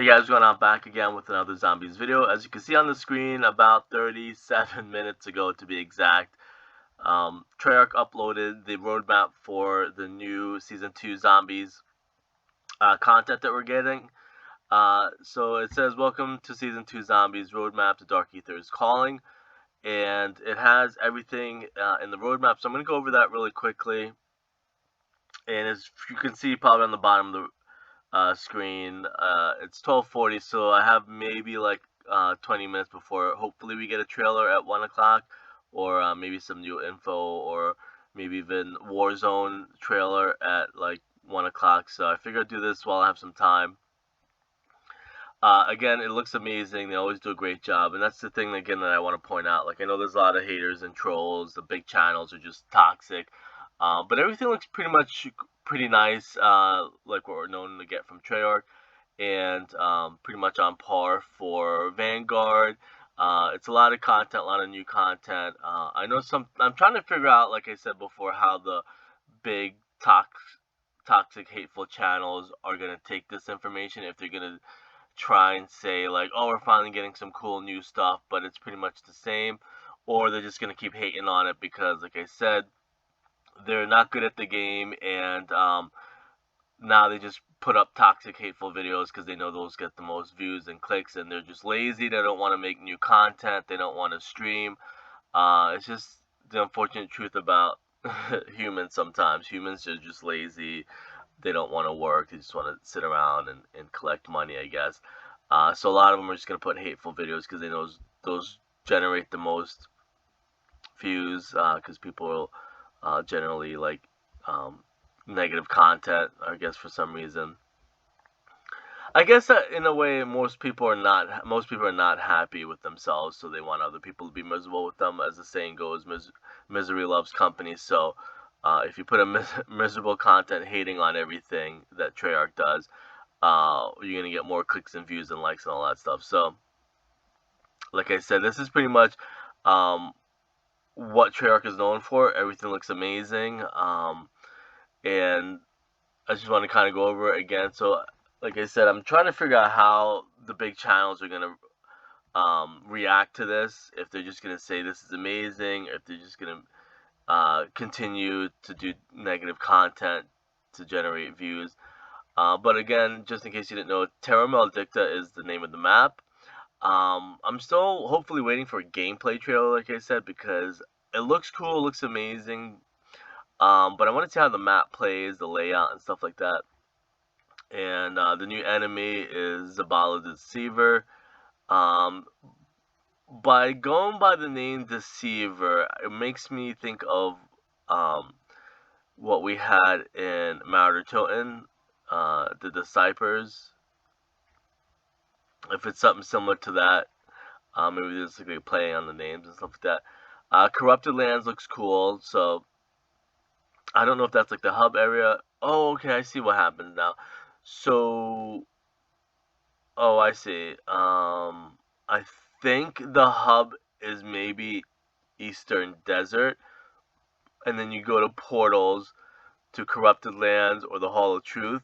Hey guys, going on back again with another zombies video. As you can see on the screen, about 37 minutes ago to be exact, Treyarch uploaded the roadmap for the new Season 2 Zombies content that we're getting. So it says, welcome to Season 2 Zombies Roadmap to Dark Ether is Calling. And it has everything in the roadmap. So I'm going to go over that really quickly. And as you can see probably on the bottom of the screen. It's 12:40, so I have maybe like 20 minutes before hopefully we get a trailer at 1 o'clock, or maybe some new info, or maybe even Warzone trailer at like 1 o'clock. So I figured I'd do this while I have some time. Again, it looks amazing. They always do a great job, and that's the thing again that I want to point out. Like, I know there's a lot of haters and trolls. The big channels are just toxic, but everything looks pretty nice, like what we're known to get from Treyarch, and pretty much on par for Vanguard. It's a lot of content, a lot of new content. I know I'm trying to figure out, like I said before, how the big toxic, hateful channels are gonna take this information. If they're gonna try and say like, oh, we're finally getting some cool new stuff, but it's pretty much the same, or they're just gonna keep hating on it because, like I said, they're not good at the game, and now they just put up toxic, hateful videos because they know those get the most views and clicks, and they're just lazy. They don't want to make new content. They don't want to stream. It's just the unfortunate truth about humans sometimes. Humans are just lazy. They don't want to work. They just want to sit around and collect money, I guess. So a lot of them are just going to put hateful videos because they know those generate the most views, because people generally like negative content, I guess, for some reason. I guess that in a way most people are not happy with themselves, so they want other people to be miserable with them. As the saying goes, misery loves company. So if you put a miserable content hating on everything that Treyarch does, you're gonna get more clicks and views and likes and all that stuff. So like I said, this is pretty much what Treyarch is known for. Everything looks amazing, and I just want to kind of go over it again. So like I said, I'm trying to figure out how the big channels are gonna react to this. If they're just gonna say this is amazing, if they're just gonna continue to do negative content to generate views. But again, just in case you didn't know, Terra Maledicta is the name of the map. I'm still hopefully waiting for a gameplay trailer, like I said, because it looks cool, it looks amazing. But I want to see how the map plays, the layout, and stuff like that. And the new enemy is Zabala the Deceiver. By going by the name Deceiver, it makes me think of what we had in Martyr Toten, the Disciples. If it's something similar to that, maybe there's like a play on the names and stuff like that. Corrupted Lands looks cool, so I don't know if that's like the hub area. Oh, okay, I see what happens now. So, oh, I see. I think the hub is maybe Eastern Desert, and then you go to portals to Corrupted Lands or the Hall of Truth.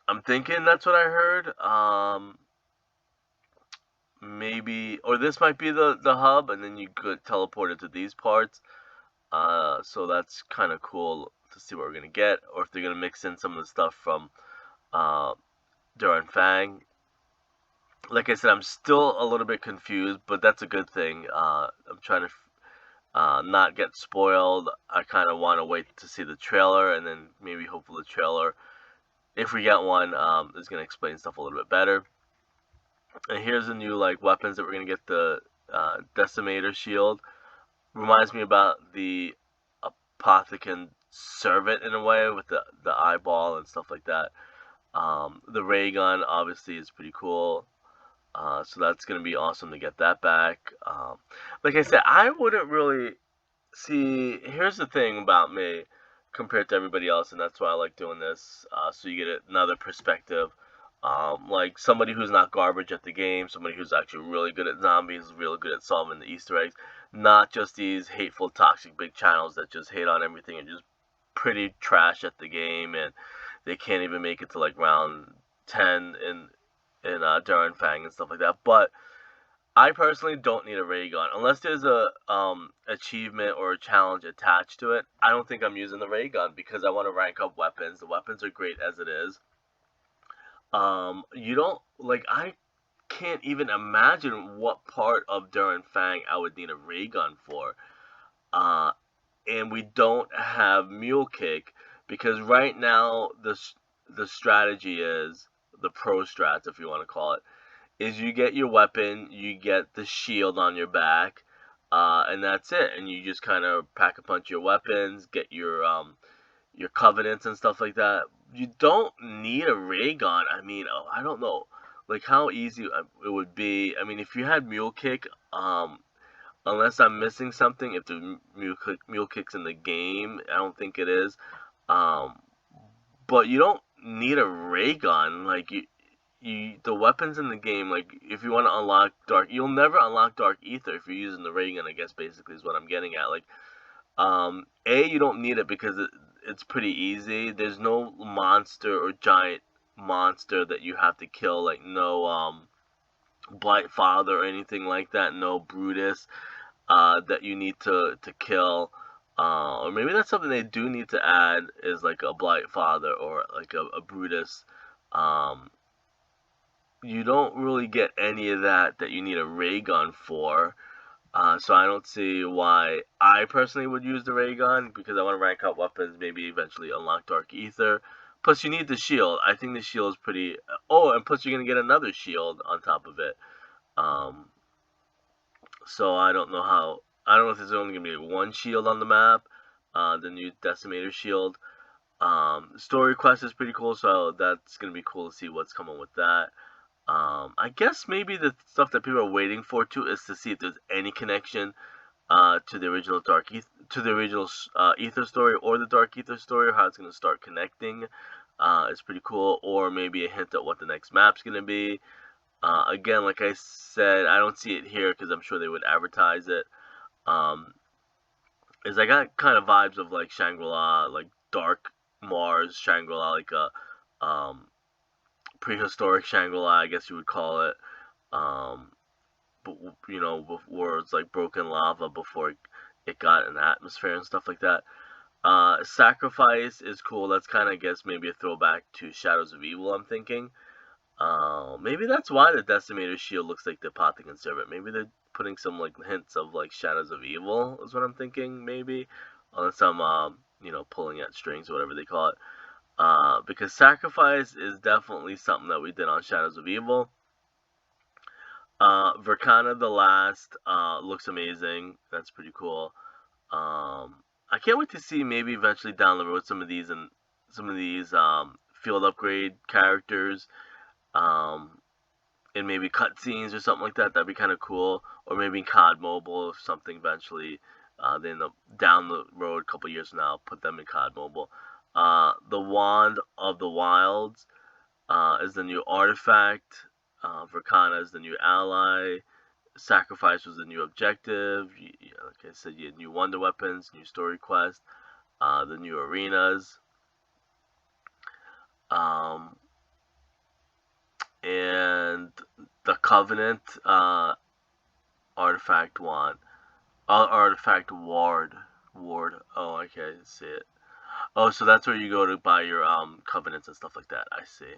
I'm thinking that's what I heard. Maybe, or this might be the hub, and then you get teleported to these parts. So that's kind of cool to see what we're gonna get, or if they're gonna mix in some of the stuff from Duran Fang. Like I said, I'm still a little bit confused, but that's a good thing. I'm trying to not get spoiled. I kind of want to wait to see the trailer, and then maybe hopefully the trailer, if we get one, is going to explain stuff a little bit better. And here's the new like weapons that we're going to get. The Decimator Shield reminds me about the Apothecon Servant in a way, with the eyeball and stuff like that. The ray gun obviously is pretty cool. So that's going to be awesome to get that back. Like I said, I wouldn't really see. Here's the thing about me compared to everybody else, and that's why I like doing this. So you get another perspective. Like somebody who's not garbage at the game, somebody who's actually really good at zombies, really good at solving the Easter eggs, not just these hateful, toxic big channels that just hate on everything and just pretty trash at the game, and they can't even make it to like round 10 in Darren Fang and stuff like that. But I personally don't need a ray gun unless there's a achievement or a challenge attached to it. I don't think I'm using the ray gun because I want to rank up weapons. The weapons are great as it is. You don't like I can't even imagine what part of Darren Fang I would need a ray gun for. Uh, and we don't have mule kick because right now the strategy is the pro strats, if you want to call it, is you get your weapon, you get the shield on your back, and that's it. And you just kind of pack a punch your weapons, get your covenants and stuff like that. You don't need a ray gun. I mean, I don't know, like how easy it would be. I mean, if you had mule kick, unless I'm missing something, if the mule kick's in the game, I don't think it is. Um, but you don't need a ray gun. Like the weapons in the game, like if you want to unlock dark, you'll never unlock dark ether if you're using the ray gun. I guess basically is what I'm getting at. Like, you don't need it because it's pretty easy. There's no monster or giant monster that you have to kill. Like no Blight Father or anything like that. No Brutus that you need to kill. Or maybe that's something they do need to add is like a Blight Father or like a Brutus. You don't really get any of that you need a ray gun for. So I don't see why I personally would use the ray gun because I want to rank up weapons, maybe eventually unlock Dark Ether. Plus, you need the shield. I think the shield is pretty. Oh, and plus you're gonna get another shield on top of it. Um, so I don't know how. I don't know if there's only gonna be one shield on the map. The new Decimator shield. Story quest is pretty cool, so that's gonna be cool to see what's coming with that. I guess maybe the stuff that people are waiting for too is to see if there's any connection to the original Ether story or the Dark Ether story, or how it's gonna start connecting. It's pretty cool, or maybe a hint at what the next map's gonna be. Again, like I said, I don't see it here because I'm sure they would advertise it. Is I got kind of vibes of like Shangri-La, like Dark Mars Shangri-La, like a prehistoric Shangri-La, I guess you would call it. But you know, before it's like broken lava before it got an atmosphere and stuff like that. Sacrifice is cool. That's kind of, I guess, maybe a throwback to Shadows of Evil, I'm thinking. Maybe that's why the Decimator shield looks like the Apothecary Servant. Maybe they're putting some like hints of like Shadows of Evil is what I'm thinking. Maybe unless I'm you know, pulling at strings or whatever they call it. Because Sacrifice is definitely something that we did on Shadows of Evil. Verkana the Last looks amazing. That's pretty cool. I can't wait to see maybe eventually down the road some of these field upgrade characters. In maybe cutscenes or something like that. That'd be kind of cool. Or maybe in COD Mobile or something eventually. Then down the road, a couple years from now, put them in COD Mobile. The Wand of the Wilds is the new artifact. Verkana is the new ally. Sacrifice was the new objective. Like I said, you had new wonder weapons, new story quest, the new arenas. And the Covenant artifact wand. Artifact ward. Oh, okay, I see it. Oh, so that's where you go to buy your covenants and stuff like that. I see.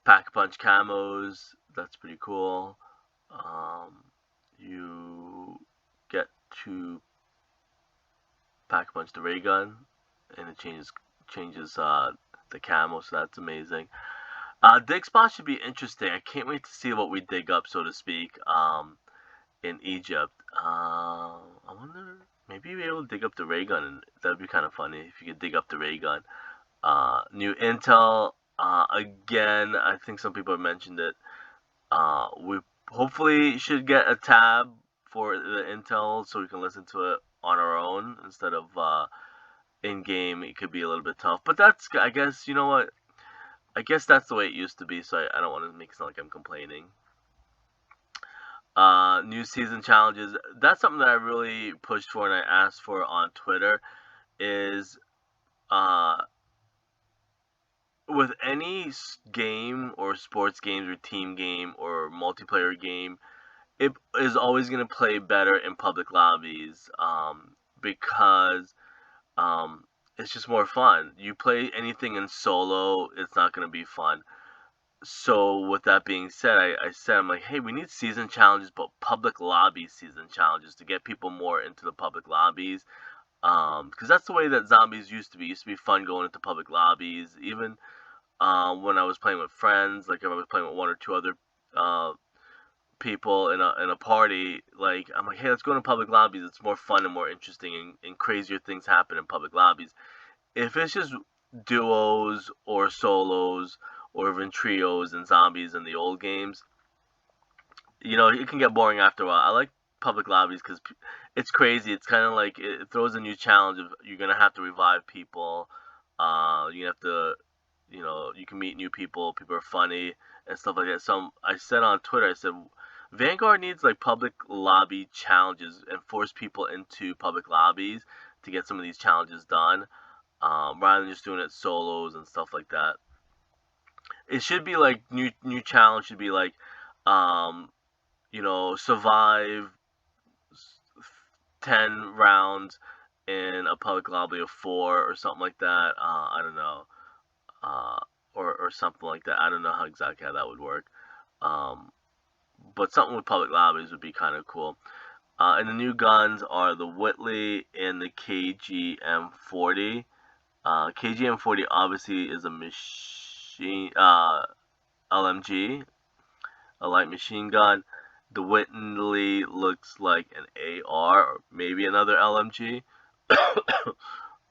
Pack punch camos. That's pretty cool. You get to pack punch the ray gun, and it changes the camo. So that's amazing. Dig spot should be interesting. I can't wait to see what we dig up, so to speak, in Egypt. I wonder, maybe you'll be able to dig up the ray gun, and that'd be kind of funny if you could dig up the ray gun. New intel. Again, I think some people have mentioned it. We hopefully should get a tab for the intel so we can listen to it on our own instead of in game. It could be a little bit tough, but that's, I guess, you know what? I guess that's the way it used to be, so I don't want to make it sound like I'm complaining. New season challenges. That's something that I really pushed for and I asked for on Twitter. Is with any game or sports games or team game or multiplayer game, it is always going to play better in public lobbies, because um, it's just more fun. You play anything in solo, it's not going to be fun. So with that being said, I said, I'm like, hey, we need season challenges, but public lobby season challenges to get people more into the public lobbies. Because that's the way that zombies used to be. It used to be fun going into public lobbies. Even when I was playing with friends, like if I was playing with one or two other uh, people in a party, like I'm like, hey, let's go into public lobbies. It's more fun and more interesting, and crazier things happen in public lobbies. If it's just duos or solos or even trios and zombies in the old games, it can get boring after a while. I like public lobbies because it's crazy. It's kind of like it throws a new challenge of you're gonna have to revive people. You have to, you can meet new people. People are funny and stuff like that. So I said on Twitter, I said Vanguard needs like public lobby challenges and force people into public lobbies to get some of these challenges done, rather than just doing it solos and stuff like that. It should be like new challenge should be like, um, survive 10 rounds in a public lobby of 4 or something like that. I don't know, uh, or something like that. I don't know how exactly how that would work. Um, but something with public lobbies would be kind of cool. And the new guns are the Whitley and the KGM40. KGM40 obviously is a machine LMG, a light machine gun. The Whitley looks like an AR or maybe another LMG.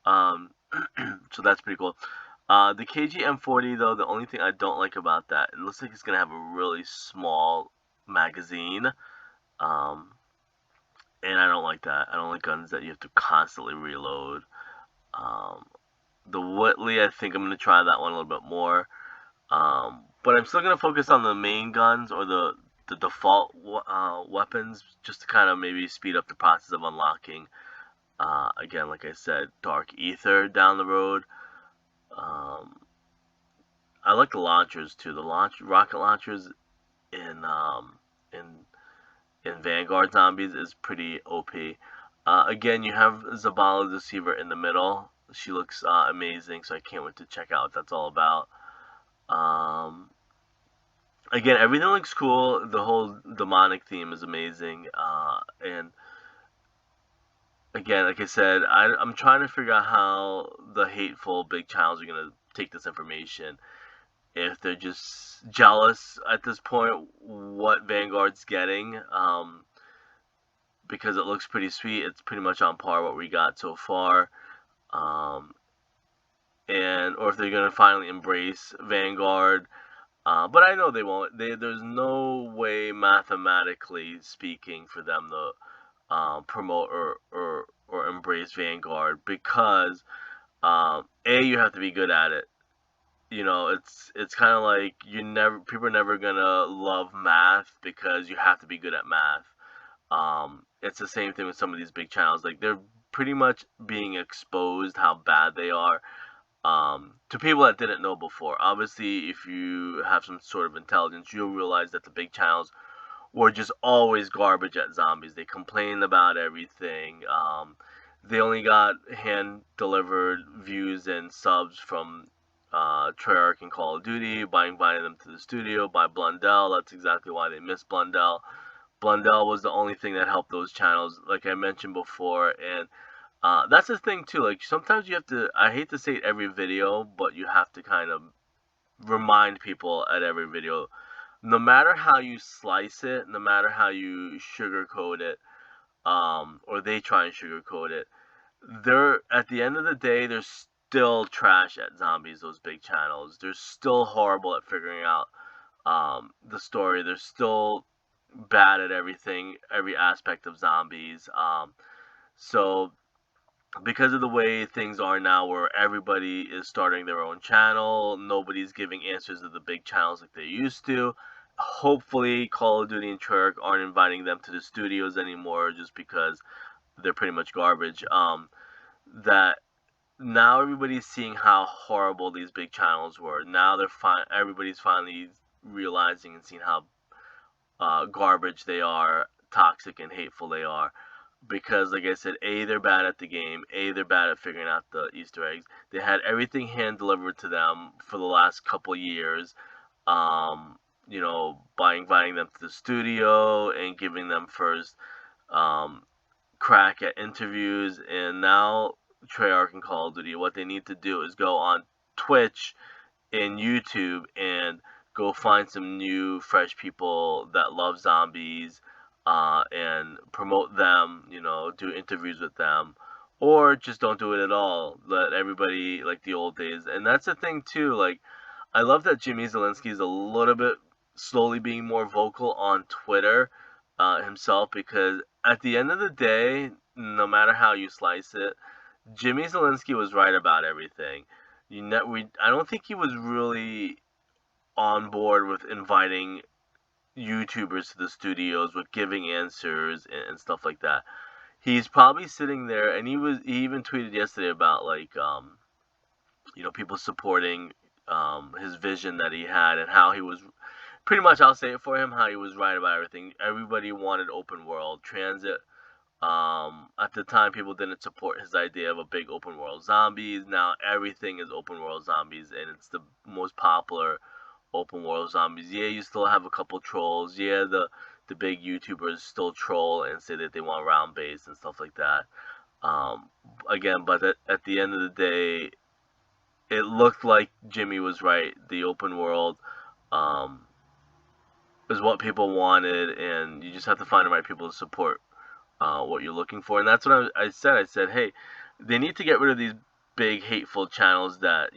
um, so that's pretty cool. The KGM40 though, the only thing I don't like about that, it looks like it's gonna have a really small magazine. Um, and I don't like that. I don't like guns that you have to constantly reload. Um, the Whitley, I think I'm gonna try that one a little bit more. But I'm still gonna focus on the main guns or the default weapons, just to kind of maybe speed up the process of unlocking. Again, like I said, Dark Ether down the road. Um, I like the launchers too. The rocket launchers in in Vanguard Zombies is pretty OP. Again, you have Zabala the Deceiver in the middle. She looks amazing, so I can't wait to check out what that's all about. Um, Again, everything looks cool. The whole demonic theme is amazing. And again, like I said, I'm trying to figure out how the hateful big channels are going to take this information. If they're just jealous at this point, what Vanguard's getting. Because it looks pretty sweet. It's pretty much on par what we got so far. Um, or if they're going to finally embrace Vanguard. But I know they won't. There's no way, mathematically speaking, for them to promote or embrace Vanguard because you have to be good at it. It's kind of like people are never gonna love math because you have to be good at math. It's the same thing with some of these big channels. Like they're pretty much being exposed how bad they are, to people that didn't know before. Obviously, if you have some sort of intelligence, you'll realize that the big channels were just always garbage at zombies. They complained about everything. They only got hand-delivered views and subs from Treyarch and Call of Duty by inviting them to the studio, by Blundell. That's exactly why they missed Blundell. Blundell was the only thing that helped those channels, like I mentioned before, and that's the thing too. Like sometimes you have to. I hate to say it every video, but you have to kind of remind people at every video. No matter how you slice it, no matter how you sugarcoat it, or they try and sugarcoat it, they're at the end of the day, they're still trash at zombies. Those big channels, they're still horrible at figuring out the story. They're still bad at everything, every aspect of zombies. So because of the way things are now where everybody is starting their own channel, nobody's giving answers to the big channels like they used to. Hopefully Call of Duty and Treyarch aren't inviting them to the studios anymore just because they're pretty much garbage. That now everybody's seeing how horrible these big channels were. Now everybody's finally realizing and seeing how garbage they are, toxic and hateful they are. Because, like I said, A, they're bad at the game. A, they're bad at figuring out the Easter eggs. They had everything hand delivered to them for the last couple years. By inviting them to the studio and giving them first um, crack at interviews. And now Treyarch and Call of Duty, what they need to do is go on Twitch and YouTube and go find some new, fresh people that love zombies, and promote them. Do interviews with them, or just don't do it at all. Let everybody like the old days. And that's the thing too. Like, I love that Jimmy Zelensky is a little bit slowly being more vocal on Twitter himself, because at the end of the day, no matter how you slice it, Jimmy Zelensky was right about everything. I don't think he was really on board with inviting YouTubers to the studios with giving answers and stuff like that. He's probably sitting there, and he even tweeted yesterday about like people supporting his vision that he had, and how he was pretty much, I'll say it for him, how he was right about everything. Everybody wanted open world transit. At the time, people didn't support his idea of a big open world zombies. Now everything is open world zombies, and it's the most popular open world zombies. Yeah, you still have a couple trolls. Yeah, the big YouTubers still troll and say that they want round base and stuff like that. Again, but at the end of the day, it looked like Jimmy was right. The open world um, is what people wanted, and you just have to find the right people to support what you're looking for. And that's what I said. I said, hey, they need to get rid of these big hateful channels that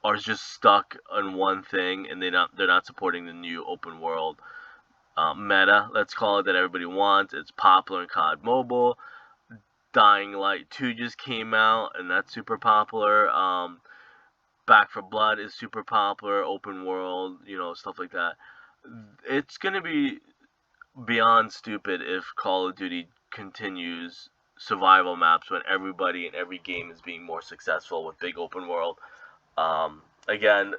are just stuck on one thing, and they're not supporting the new open world meta, let's call it, that everybody wants. It's popular in COD Mobile. Dying Light 2 just came out, and that's super popular. Back for Blood is super popular, open world, stuff like that. It's gonna be beyond stupid if Call of Duty continues survival maps when everybody in every game is being more successful with big open world. Again,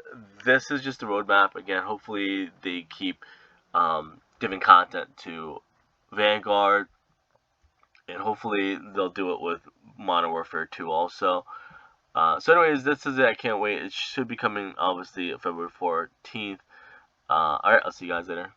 this is just a roadmap. Again, hopefully they keep giving content to Vanguard, and hopefully they'll do it with Modern Warfare 2 also. So anyways, this is it. I can't wait. It should be coming, obviously, February 14th. Alright, I'll see you guys later.